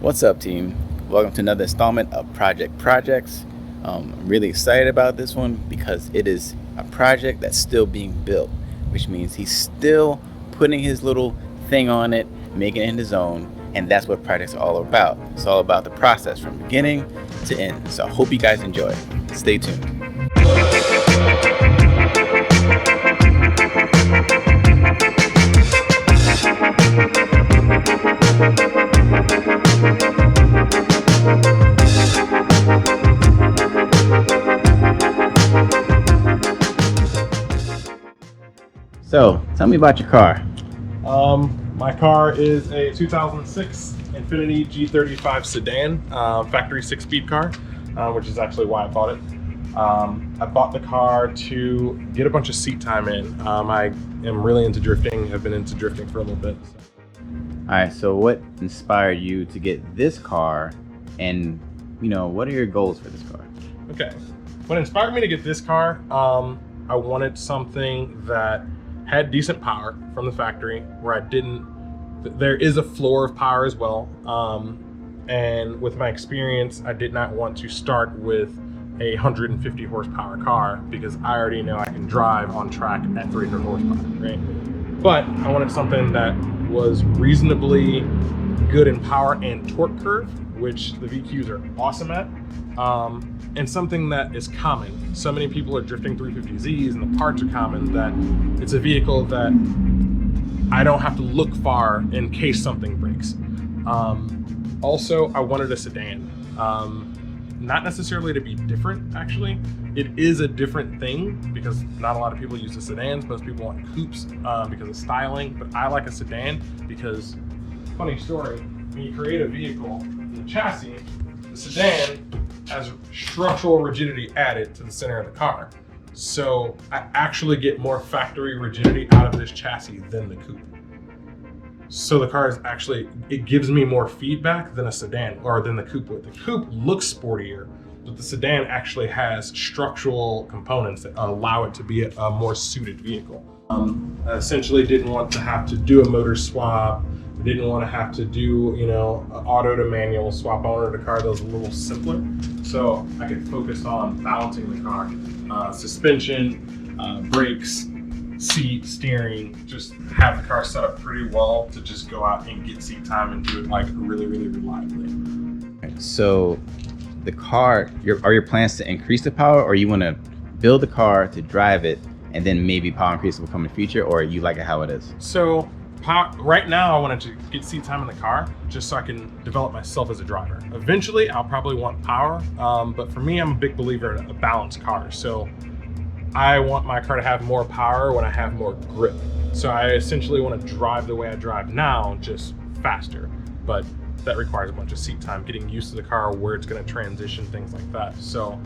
What's up, team? Welcome to another installment of Project Projects. I'm really excited about this one because it is a project that's still being built, which means he's still putting his little thing on it, making it in his own, and that's what projects are all about. It's all about the process from beginning to end. So I hope you guys enjoy. Stay tuned. So tell me about your car. My car is a 2006 Infiniti G35 Sedan, factory 6-speed car, which is actually why I bought it. I bought the car to get a bunch of seat time in. I am really into drifting. I've been into drifting for a little bit. All right, so what inspired you to get this car, and what are your goals for this car? Okay, what inspired me to get this car, I wanted something that had decent power from the factory, where there is a floor of power as well. And with my experience, I did not want to start with a 150 horsepower car because I already know I can drive on track at 300 horsepower, right? But I wanted something that was reasonably good in power and torque curve, which the VQs are awesome at. And something that is common. So many people are drifting 350Zs and the parts are common, that it's a vehicle that I don't have to look far in case something breaks. Also, I wanted a sedan. Not necessarily to be different, actually. It is a different thing because not a lot of people use the sedans. Most people want coupes because of styling, but I like a sedan because, funny story, when you create a vehicle, the chassis, the sedan has structural rigidity added to the center of the car. So I actually get more factory rigidity out of this chassis than the coupe. So the car is actually, it gives me more feedback than a sedan or than the coupe would. The coupe looks sportier, but the sedan actually has structural components that allow it to be a more suited vehicle. I essentially didn't want to have to do a motor swap. I didn't want to have to do, an auto to manual swap. I wanted a car that was a little simpler, so I could focus on balancing the car, suspension, brakes, seat, steering, just have the car set up pretty well to just go out and get seat time and do it like really, really reliably. So the car, are your plans to increase the power, or you want to build the car to drive it and then maybe power increase will come in the future, or you like it how it is? So right now I wanted to get seat time in the car just so I can develop myself as a driver. Eventually I'll probably want power, but for me, I'm a big believer in a balanced car. So I want my car to have more power when I have more grip. So I essentially want to drive the way I drive now, just faster. But that requires a bunch of seat time, getting used to the car, where it's going to transition, things like that. So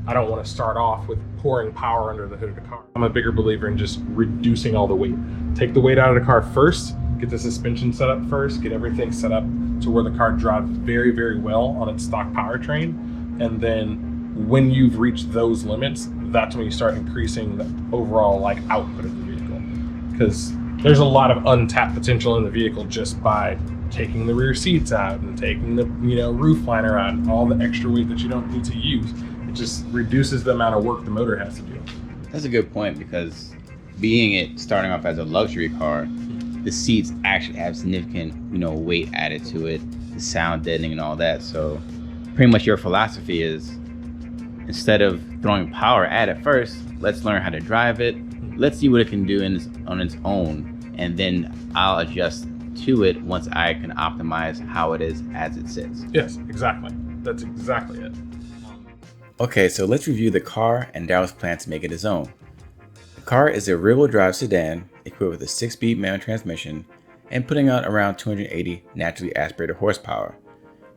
I don't want to start off with pouring power under the hood of the car. I'm a bigger believer in just reducing all the weight. Take the weight out of the car first, get the suspension set up first, get everything set up to where the car drives very, very well on its stock powertrain. And then when you've reached those limits, that's when you start increasing the overall output of the vehicle. Because there's a lot of untapped potential in the vehicle just by taking the rear seats out and taking the roof liner out and all the extra weight that you don't need to use. It just reduces the amount of work the motor has to do. That's a good point, because starting off as a luxury car, the seats actually have significant weight added to it, the sound deadening and all that. So pretty much your philosophy is, instead of throwing power at it first, let's learn how to drive it. Let's see what it can do on its own, and then I'll adjust to it once I can optimize how it is as it sits. Yes, exactly. That's exactly it. Okay, so let's review the car and Darryl's plan to make it his own. The car is a rear-wheel drive sedan equipped with a 6-speed manual transmission and putting out around 280 naturally aspirated horsepower.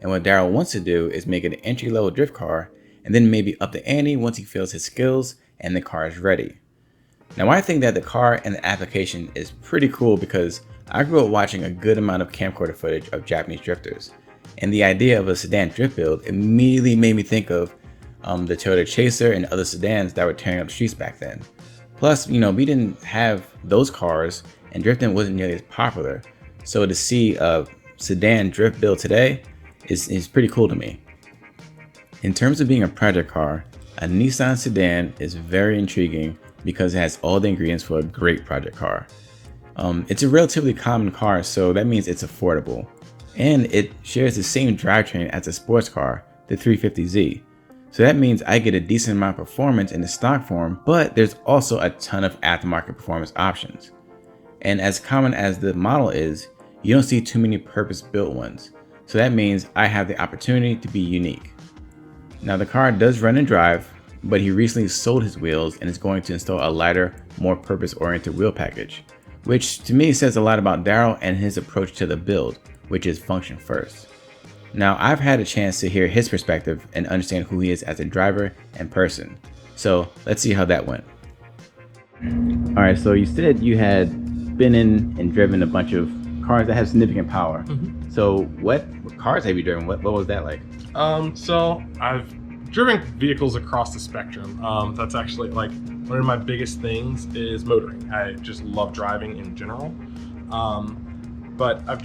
And what Darryl wants to do is make it an entry-level drift car and then maybe up the ante once he feels his skills and the car is ready. Now, I think that the car and the application is pretty cool because I grew up watching a good amount of camcorder footage of Japanese drifters, and the idea of a sedan drift build immediately made me think of the Toyota Chaser and other sedans that were tearing up the streets back then. Plus, we didn't have those cars and drifting wasn't nearly as popular. So to see a sedan drift build today, is pretty cool to me. In terms of being a project car, a Nissan sedan is very intriguing because it has all the ingredients for a great project car. It's a relatively common car, so that means it's affordable. And it shares the same drivetrain as a sports car, the 350Z. So that means I get a decent amount of performance in the stock form, but there's also a ton of aftermarket performance options. And as common as the model is, you don't see too many purpose-built ones. So that means I have the opportunity to be unique. Now the car does run and drive, but he recently sold his wheels and is going to install a lighter, more purpose-oriented wheel package, which to me says a lot about Darryl and his approach to the build, which is function first. Now I've had a chance to hear his perspective and understand who he is as a driver and person. So let's see how that went. All right, so you said you had been in and driven a bunch of cars that have significant power. So what cars have you driven? What was that like? So I've driven vehicles across the spectrum. That's actually like one of my biggest things is motoring. I just love driving in general. But I've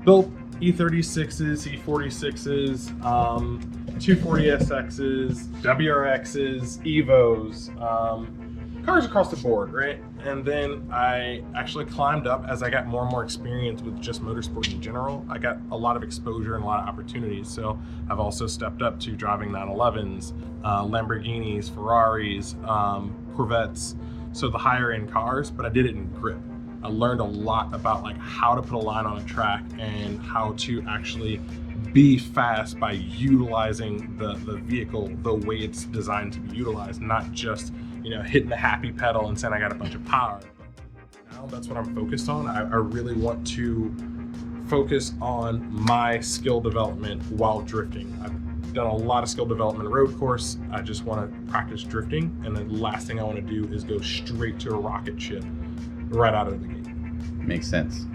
built E36s, E46s, 240SXs, WRXs, Evos, cars across the board, right? And then I actually climbed up as I got more and more experience with just motorsport in general. I got a lot of exposure and a lot of opportunities. So I've also stepped up to driving 911s, Lamborghinis, Ferraris, Corvettes. So the higher end cars, but I did it in grip. I learned a lot about like how to put a line on a track and how to actually be fast by utilizing the vehicle the way it's designed to be utilized, not just, you know, hitting the happy pedal and saying I got a bunch of power. Now that's what I'm focused on. I really want to focus on my skill development while drifting. I've done a lot of skill development road course. I just want to practice drifting, and the last thing I want to do is go straight to a rocket ship right out of the gate. Makes sense.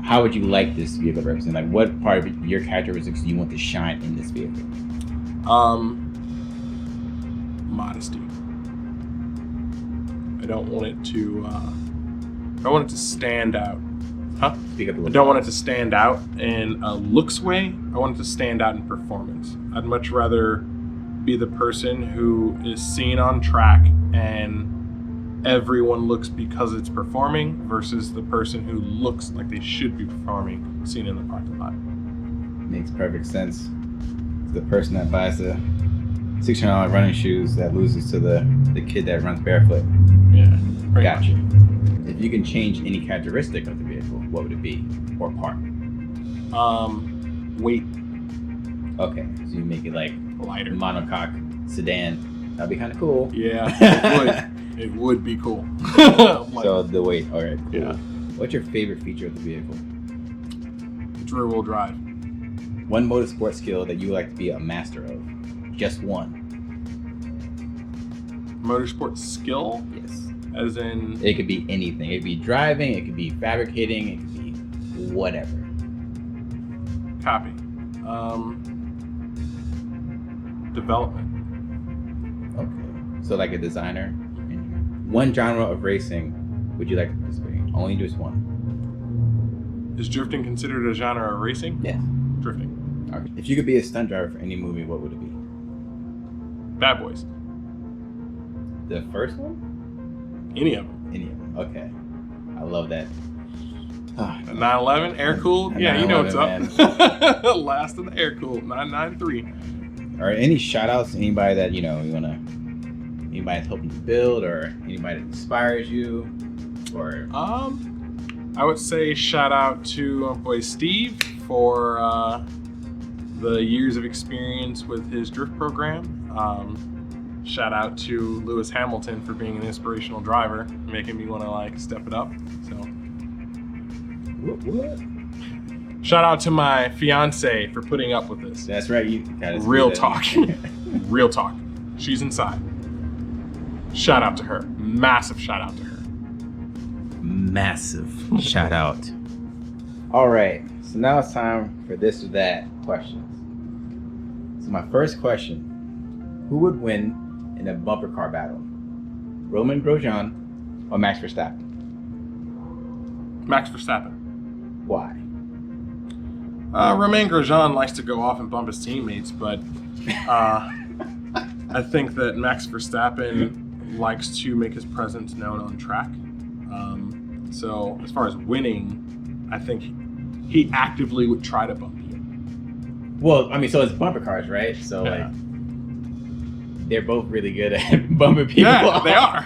How would you like this vehicle to represent? Like, what part of your characteristics do you want to shine in this vehicle? Modesty. I don't want it to. I want it to stand out. Speak up a little. I don't want it to stand out in a looks way. I want it to stand out in performance. I'd much rather be the person who is seen on track and everyone looks because it's performing versus the person who looks like they should be performing seen in the parking lot. Makes perfect sense. It's the person that buys the $600 running shoes that loses to the kid that runs barefoot. Yeah. Gotcha. If you can change any characteristic of the vehicle, what would it be? Or part? Weight. Okay, so you make it like Lighter. Monocoque sedan. That'd be kind of cool. Yeah, it would. It would be cool. So the weight, all right, cool. Yeah. What's your favorite feature of the vehicle? It's rear-wheel drive. One motorsport skill that you like to be a master of. Just one. Motorsport skill? Yes. As in? It could be anything. It could be driving, it could be fabricating, it could be whatever. Copy. Development. Okay. So like a designer. One genre of racing would you like to participate in? Only just one. Is drifting considered a genre of racing? Yes. Drifting. Okay. If you could be a stunt driver for any movie, what would it be? Bad Boys. The first one? Any of them. Any of them. Okay. I love that. 911, air cooled. Yeah, you know what's up. Last of the air cooled. 993. Are any shout outs to anybody that, you know, you want to, anybody that's helping you build or anybody that inspires you? Or I would say shout out to my boy Steve for the years of experience with his drift program. Shout out to Lewis Hamilton for being an inspirational driver, making me want to like step it up. So what? Shout out to my fiance for putting up with this. That's right. You gotta Real talk. Real talk. She's inside. Shout out to her. Massive shout out to her. Massive shout out. All right. So now it's time for this or that questions. So my first question: who would win in a bumper car battle? Roman Grosjean or Max Verstappen? Max Verstappen. Why? Romain Grosjean likes to go off and bump his teammates, but I think that Max Verstappen likes to make his presence known on track. So as far as winning, I think he actively would try to bump you. Well, I mean, so it's bumper cars, right? So Yeah. like, they're both really good at bumping people. Yeah, off. they are.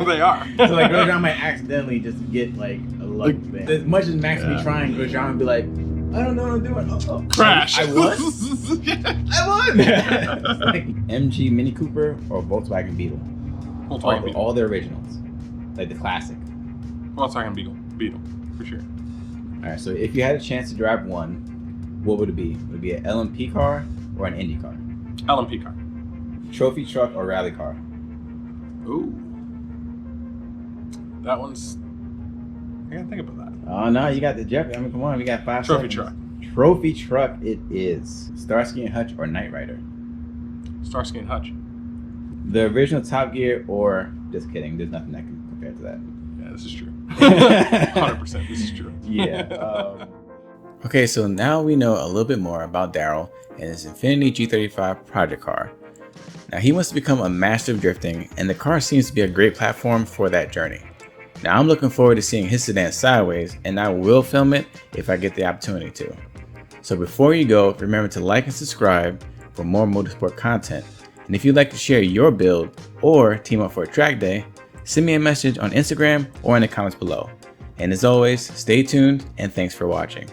They are. So like Grosjean might accidentally just get like a luck thing. As much as Max be trying, Grosjean would be like, I don't know what I'm doing. Oh. Crash. I won. I won. It's like MG Mini Cooper or Volkswagen Beetle. Volkswagen Beetle. All the originals, like the classic. Volkswagen Beetle, for sure. All right. So if you had a chance to drive one, what would it be? Would it be an LMP car or an Indy car? LMP car. Trophy truck or rally car? Ooh. That one's... I gotta think about that. Oh no, you got the Jeopardy. I mean, come on, we got 5 Trophy seconds. truck. Trophy truck it is. Starsky and Hutch or Knight Rider? Starsky and Hutch. The original Top Gear or... Just kidding, there's nothing that can compare to that. Yeah, this is true. 100%, this is true. Yeah. Okay, so now we know a little bit more about Darryl and his Infiniti G35 project car. Now he wants to become a master of drifting, and the car seems to be a great platform for that journey. Now I'm looking forward to seeing his sedan sideways, and I will film it if I get the opportunity to. So before you go, remember to like and subscribe for more motorsport content. And if you'd like to share your build or team up for a track day, send me a message on Instagram or in the comments below. And as always, stay tuned and thanks for watching.